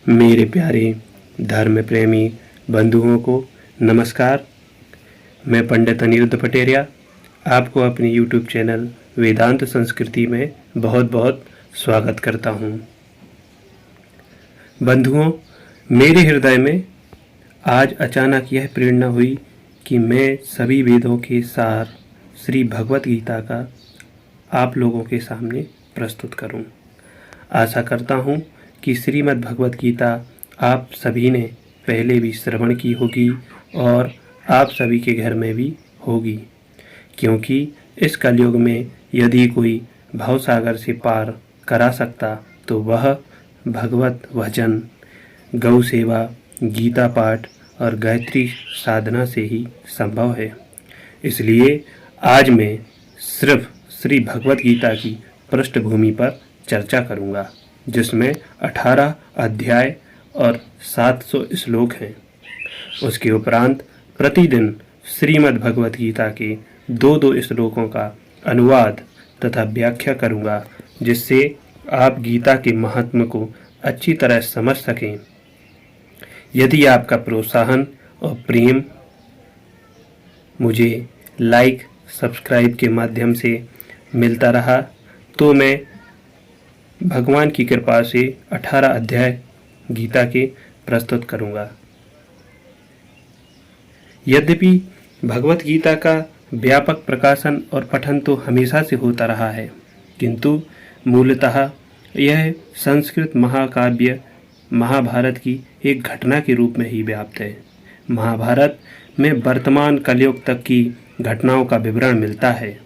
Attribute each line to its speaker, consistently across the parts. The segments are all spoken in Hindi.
Speaker 1: मेरे प्यारे धर्म प्रेमी बंधुओं को नमस्कार। मैं पंडित अनिरुद्ध पटेरिया आपको अपने YouTube चैनल वेदांत संस्कृति में बहुत बहुत स्वागत करता हूँ। बंधुओं, मेरे हृदय में आज अचानक यह प्रेरणा हुई कि मैं सभी वेदों के सार श्री भगवत गीता का आप लोगों के सामने प्रस्तुत करूं। आशा करता हूं कि श्रीमद् भगवत गीता आप सभी ने पहले भी श्रवण की होगी और आप सभी के घर में भी होगी, क्योंकि इस कलयुग में यदि कोई भवसागर से पार करा सकता तो वह भगवत भजन, गौ सेवा, गीता पाठ और गायत्री साधना से ही संभव है। इसलिए आज मैं सिर्फ श्री भगवत गीता की पृष्ठभूमि पर चर्चा करूंगा, जिसमें 18 अध्याय और 700 श्लोक हैं। उसके उपरांत प्रतिदिन श्रीमद् भगवत गीता के 2-2 श्लोकों का अनुवाद तथा व्याख्या करूंगा, जिससे आप गीता के महात्म्य को अच्छी तरह समझ सकें। यदि आपका प्रोत्साहन और प्रेम मुझे लाइक, सब्सक्राइब के माध्यम से मिलता रहा तो मैं भगवान की कृपा से 18 अध्याय गीता के प्रस्तुत करूंगा। यद्यपि भगवत गीता का व्यापक प्रकाशन और पठन तो हमेशा से होता रहा है, किंतु मूलतः यह संस्कृत महाकाव्य महाभारत की एक घटना के रूप में ही व्याप्त है। महाभारत में वर्तमान कलयुग तक की घटनाओं का विवरण मिलता है।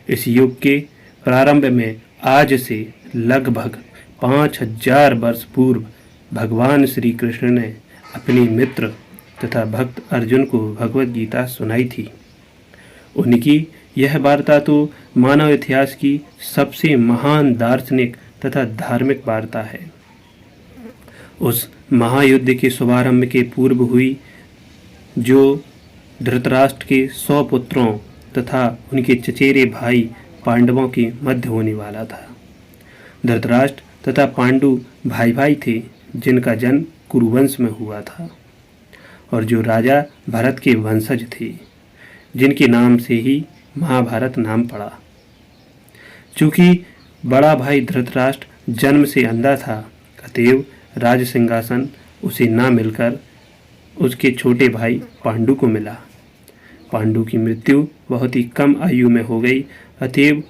Speaker 1: इस युग के प्रारंभ में आज से लगभग 5000 वर्ष पूर्व भगवान श्री कृष्ण ने अपने मित्र तथा भक्त अर्जुन को भगवत गीता सुनाई थी। उनकी यह वार्ता तो मानव इतिहास की सबसे महान दार्शनिक तथा धार्मिक वार्ता है। उस महायुद्ध के शुभारंभ के पूर्व हुई, जो धृतराष्ट्र के 100 पुत्रों तथा उनके चचेरे भाई पांडवों के मध्य होने वाला था। धृतराष्ट्र तथा पांडु भाई भाई थे, जिनका जन्म कुरुवंश में हुआ था और जो राजा भरत के वंशज थे, जिनके नाम से ही महाभारत नाम पड़ा। चूंकि बड़ा भाई धृतराष्ट्र जन्म से अंधा था, अतएव राज सिंहासन उसे ना मिलकर उसके छोटे भाई पांडु को मिला। पांडु की मृत्यु बहुत ही कम आयु में हो गई, अतएव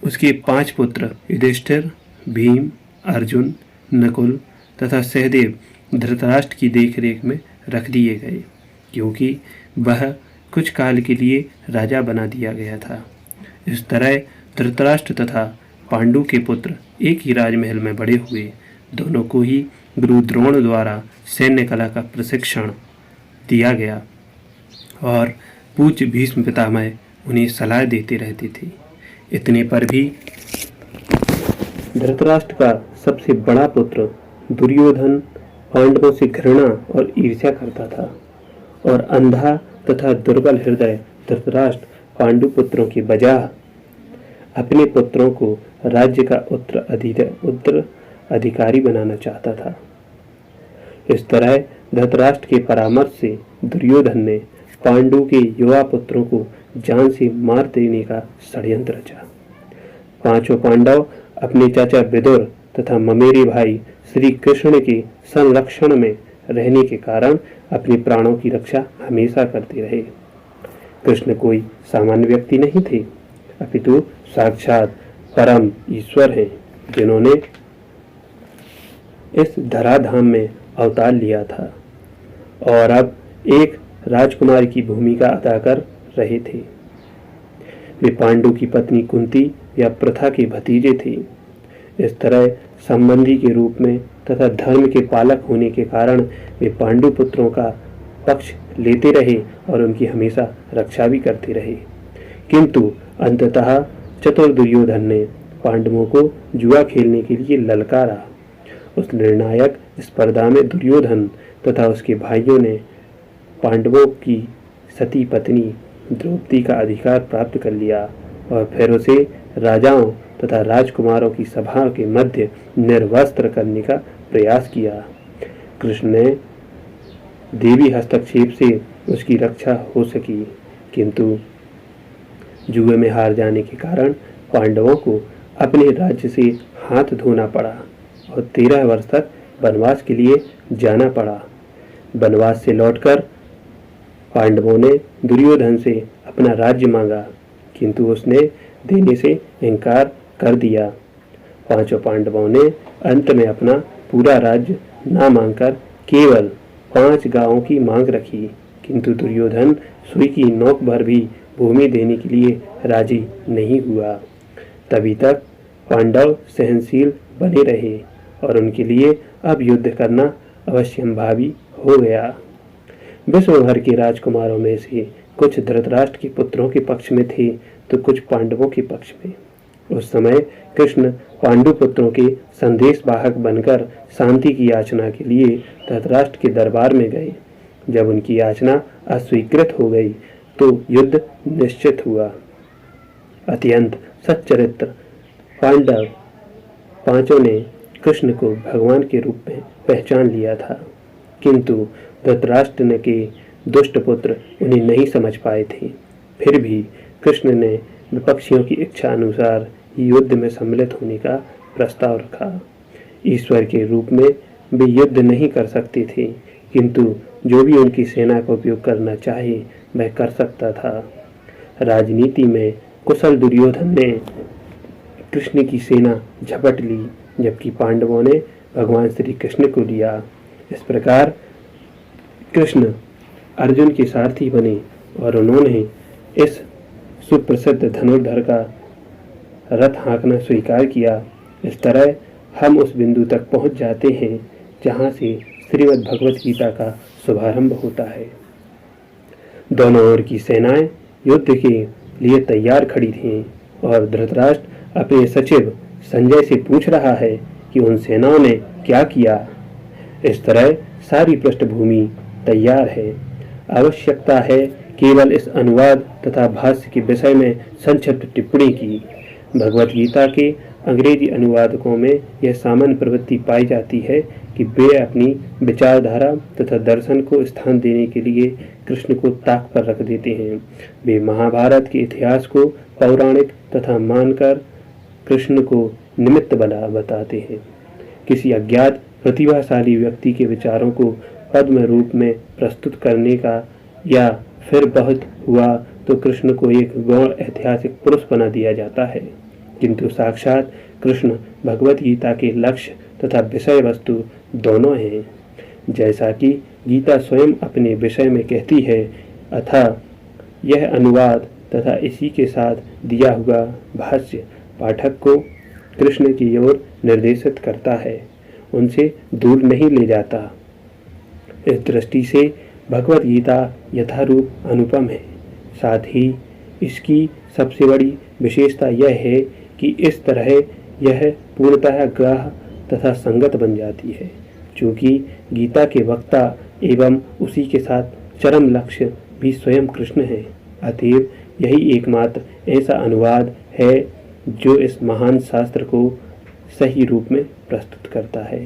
Speaker 1: उसके 5 पुत्र युधिष्ठिर, भीम, अर्जुन, नकुल तथा सहदेव धृतराष्ट्र की देखरेख में रख दिए गए, क्योंकि वह कुछ काल के लिए राजा बना दिया गया था। इस तरह धृतराष्ट्र तथा पांडु के पुत्र एक ही राजमहल में बड़े हुए। दोनों को ही गुरु द्रोण द्वारा सैन्य कला का प्रशिक्षण दिया गया और पूज्य भीष्म पितामह उन्हें सलाह देते रहते थे। इतने पर भी धृतराष्ट्र का सबसे बड़ा पुत्र दुर्योधन पांडवों से घृणा और ईर्ष्या करता था और अंधा तथा दुर्बल हृदय धृतराष्ट्र पांडु पुत्रों की बजाय अपने पुत्रों को राज्य का उत्तराधिकारी बनाना चाहता था। इस तरह धृतराष्ट्र के परामर्श से दुर्योधन ने पांडु के युवा पुत्रों को जान से मार देने का षड्यंत्र रचा। 5 पांडव अपने चाचा विदुर तथा ममेरे भाई श्री कृष्ण के संरक्षण में रहने के कारण अपने प्राणों की रक्षा हमेशा करते रहे। कृष्ण कोई सामान्य व्यक्ति नहीं थे, अपितु साक्षात परम ईश्वर हैं, जिन्होंने इस धराधाम में अवतार लिया था और अब एक राजकुमार की भूमिका अदा कर रहे थे। वे पांडु की पत्नी कुंती या प्रथा के भतीजे थे। इस तरह संबंधी के रूप में तथा धर्म के पालक होने के कारण वे पांडु पुत्रों का पक्ष लेते रहे और उनकी हमेशा रक्षा भी करते रहे। किंतु अंततः चतुर दुर्योधन ने पांडवों को जुआ खेलने के लिए ललकारा। उस निर्णायक स्पर्धा में दुर्योधन तथा उसके भाइयों ने पांडवों की सती पत्नी द्रौपदी का अधिकार प्राप्त कर लिया और फिर उसे राजाओं तथा राजकुमारों की सभा के मध्य निर्वस्त्र करने का प्रयास किया। कृष्ण ने देवी हस्तक्षेप से उसकी रक्षा हो सकी, किंतु जुए में हार जाने के कारण पांडवों को अपने राज्य से हाथ धोना पड़ा और 13 वर्ष तक वनवास के लिए जाना पड़ा। वनवास से लौटकर पांडवों ने दुर्योधन से अपना राज्य मांगा, किंतु उसने देने से इनकार कर दिया। पांचों पांडवों ने अंत में अपना पूरा राज्य ना मांगकर केवल 5 गांवों की मांग रखी, किंतु दुर्योधन सुई की नोक भर भी भूमि देने के लिए राजी नहीं हुआ। तभी तक पांडव सहनशील बने रहे और उनके लिए अब युद्ध करना अवश्यंभावी हो गया। विश्व भर के राजकुमारों में से कुछ धृतराष्ट्र के पुत्रों के पक्ष में थे तो कुछ पांडवों के पक्ष में। उस समय कृष्ण पांडु पुत्रों के संदेश वाहक बनकर शांति की याचना के लिए धृतराष्ट्र के दरबार में गए। जब उनकी याचना अस्वीकृत हो गई तो युद्ध निश्चित हुआ। अत्यंत सच्चरित्र पांडव पांचों ने कृष्ण को भगवान के रूप में पहचान लिया था, किंतु धृतराष्ट्र के दुष्ट पुत्र उन्हें नहीं समझ पाए थे। फिर भी कृष्ण ने विपक्षियों की इच्छा अनुसार युद्ध में सम्मिलित होने का प्रस्ताव रखा। ईश्वर के रूप में वे युद्ध नहीं कर सकते थे, किंतु जो भी उनकी सेना का उपयोग करना चाहे वह कर सकता था। राजनीति में कुशल दुर्योधन ने कृष्ण की सेना झपट ली, जबकि पांडवों ने भगवान श्री कृष्ण को लिया। इस प्रकार कृष्ण अर्जुन के सारथी बने और उन्होंने इस सुप्रसिद्ध धनुर्धर का रथ हाँकना स्वीकार किया। इस तरह हम उस बिंदु तक पहुंच जाते हैं जहां से श्रीमद् भगवत गीता का शुभारंभ होता है। दोनों ओर की सेनाएं युद्ध के लिए तैयार खड़ी थीं और धृतराष्ट्र अपने सचिव संजय से पूछ रहा है कि उन सेनाओं ने क्या किया। इस तरह सारी पृष्ठभूमि तैयार है। आवश्यकता है केवल इस अनुवाद तथा भाष्य के विषय में संक्षिप्त टिप्पणी की। भगवत गीता के अंग्रेजी अनुवादकों में यह सामान्य प्रवृत्ति पाई जाती है कि वे अपनी विचारधारा तथा दर्शन को स्थान देने के लिए कृष्ण को ताक पर रख देते हैं। वे महाभारत के इतिहास को पौराणिक तथा मानकर कृष्ण को निमित्त बना बताते हैं। किसी अज्ञात प्रतिभाशाली व्यक्ति के विचारों को पद्म रूप में प्रस्तुत करने का या फिर बहुत हुआ तो कृष्ण को एक गौण ऐतिहासिक पुरुष बना दिया जाता है, किंतु साक्षात कृष्ण भगवत गीता के लक्ष्य तथा विषय वस्तु दोनों हैं। जैसा कि गीता स्वयं अपने विषय में कहती है, अतः यह अनुवाद तथा इसी के साथ दिया हुआ भाष्य पाठक को कृष्ण की ओर निर्देशित करता है, उनसे दूर नहीं ले जाता। इस दृष्टि से भगवत गीता यथारूप अनुपम है। साथ ही इसकी सबसे बड़ी विशेषता यह है कि इस तरह यह पूर्णतः ग्राह्य तथा संगत बन जाती है, चूँकि गीता के वक्ता एवं उसी के साथ चरम लक्ष्य भी स्वयं कृष्ण है। अतएव यही एकमात्र ऐसा अनुवाद है जो इस महान शास्त्र को सही रूप में प्रस्तुत करता है।